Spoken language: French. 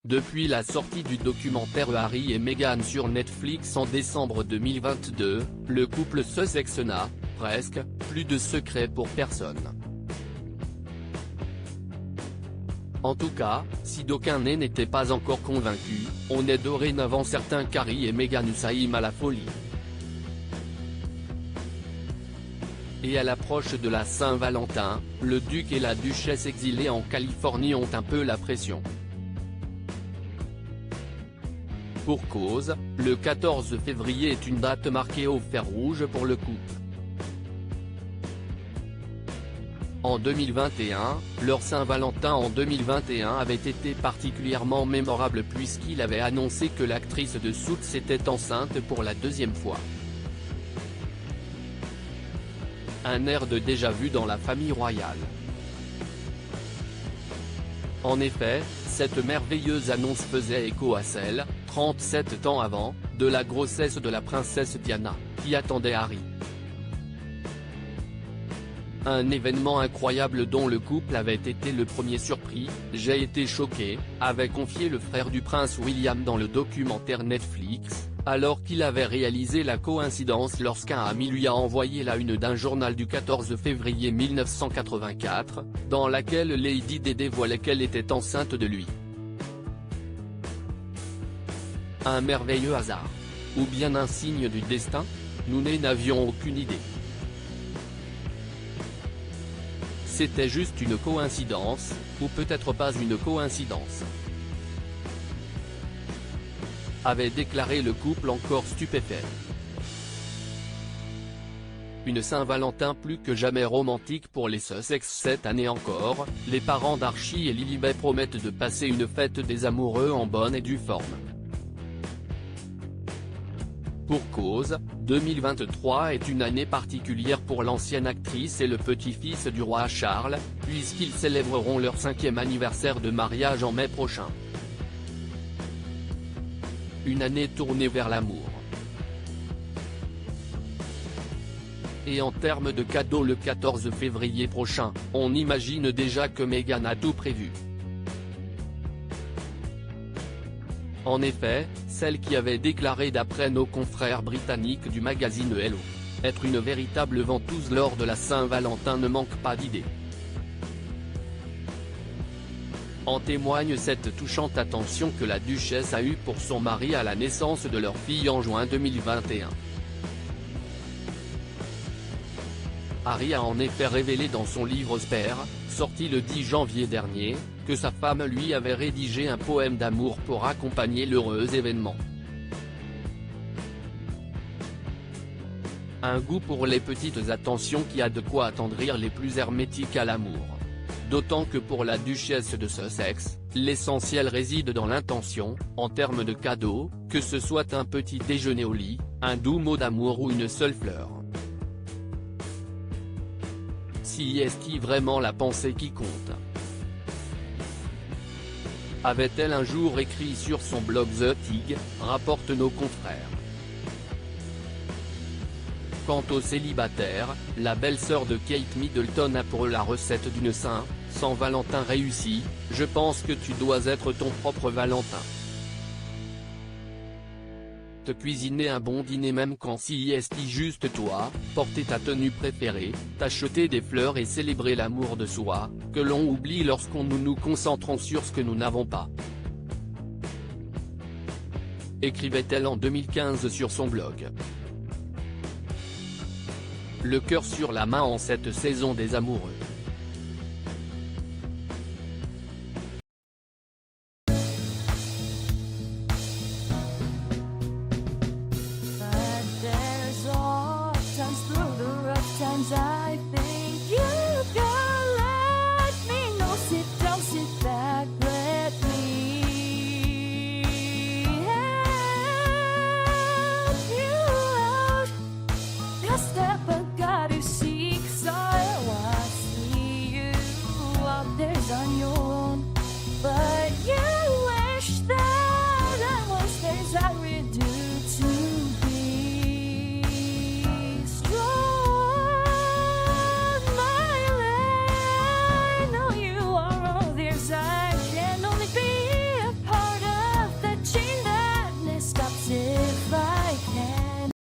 Depuis la sortie du documentaire Harry et Meghan sur Netflix en décembre 2022, le couple Sussex n'a, presque, plus de secret pour personne. En tout cas, si d'aucuns n'étaient pas encore convaincus, on est dorénavant certain qu'Harry et Meghan s'aiment à la folie. Et à l'approche de la Saint-Valentin, le duc et la duchesse exilés en Californie ont un peu la pression. Pour cause, le 14 février est une date marquée au fer rouge pour le couple. En 2021, leur Saint-Valentin en 2021 avait été particulièrement mémorable puisqu'il avait annoncé que l'actrice de Suits était enceinte pour la deuxième fois. Un air de déjà-vu dans la famille royale. En effet, cette merveilleuse annonce faisait écho à celle, 37 ans avant, de la grossesse de la princesse Diana, qui attendait Harry. Un événement incroyable dont le couple avait été le premier surpris. J'ai été choqué, avait confié le frère du prince William dans le documentaire Netflix, alors qu'il avait réalisé la coïncidence lorsqu'un ami lui a envoyé la une d'un journal du 14 février 1984, dans laquelle Lady Di dévoilait qu'elle était enceinte de lui. Un merveilleux hasard. Ou bien un signe du destin? Nous n'avions aucune idée. C'était juste une coïncidence, ou peut-être pas une coïncidence, avait déclaré le couple encore stupéfait. Une Saint-Valentin plus que jamais romantique pour les Sussex cette année encore. Les parents d'Archie et Lilibet promettent de passer une fête des amoureux en bonne et due forme. Pour cause, 2023 est une année particulière pour l'ancienne actrice et le petit-fils du roi Charles, puisqu'ils célébreront leur 5e anniversaire de mariage en mai prochain. Une année tournée vers l'amour. Et en termes de cadeaux le 14 février prochain, on imagine déjà que Meghan a tout prévu. En effet, celle qui avait déclaré d'après nos confrères britanniques du magazine Hello, être une véritable ventouse lors de la Saint-Valentin ne manque pas d'idées. En témoigne cette touchante attention que la duchesse a eue pour son mari à la naissance de leur fille en juin 2021. Harry a en effet révélé dans son livre Spare, sorti le 10 janvier dernier, que sa femme lui avait rédigé un poème d'amour pour accompagner l'heureux événement. Un goût pour les petites attentions qui a de quoi attendrir les plus hermétiques à l'amour. D'autant que pour la duchesse de Sussex, l'essentiel réside dans l'intention, en termes de cadeaux, que ce soit un petit déjeuner au lit, un doux mot d'amour ou une seule fleur. Si est-ce vraiment la pensée qui compte? Avait-elle un jour écrit sur son blog The Tig, rapportent nos confrères. Quant aux célibataires, la belle-sœur de Kate Middleton a pour eux la recette d'une Saint-Valentin réussie: je pense que tu dois être ton propre Valentin. Te cuisiner un bon dîner même quand si est juste toi, porter ta tenue préférée, t'acheter des fleurs et célébrer l'amour de soi, que l'on oublie lorsqu'on nous concentrons sur ce que nous n'avons pas. Écrivait-elle en 2015 sur son blog. Le cœur sur la main en cette saison des amoureux.